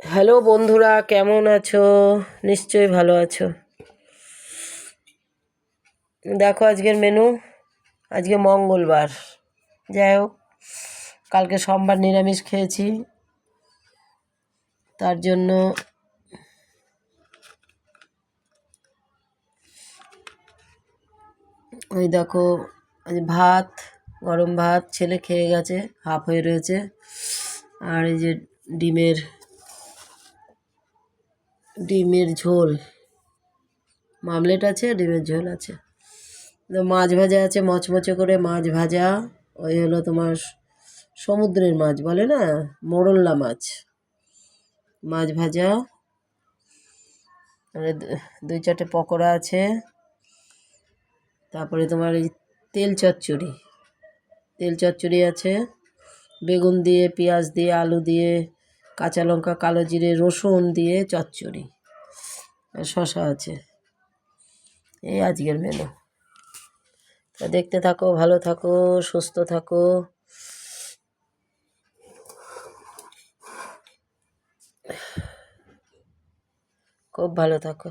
Hello বন্ধুরা, কেমন আছো? নিশ্চয়ই ভালো আছো। দেখো আজকের মেনু। আজকে মঙ্গলবার, যাই হোক, কালকে সোমবার নিরামিষ খেয়েছি, তার জন্য ওই দেখো আজ ভাত, গরম ভাত ছেলে খেয়ে গেছে, হাফ হয়ে রয়েছে। আর এই যে ডিমের ডিমের ঝোল, মামলেট আছে, ডিমের ঝোল আছে। তো মাছ ভাজা আছে, মচমচে করে মাছ ভাজা। ওই হলো তোমার সমুদ্রের মাছ বলে না, মোরল্লা মাছ, মাছ ভাজা। আর দুই চারটে পকোড়া আছে। তারপরে তোমার এই তেল চচ্চড়ি, তেল চচ্চড়ি আছে, বেগুন দিয়ে, পেঁয়াজ দিয়ে, আলু দিয়ে, কাঁচা লঙ্কা, কালো জিরে, রসুন দিয়ে চচ্চড়ি। আর শশা আছে। এই আজকের মেনু। তা দেখতে থাকো, ভালো থাকো, সুস্থ থাকো। খুব ভালো থাকো।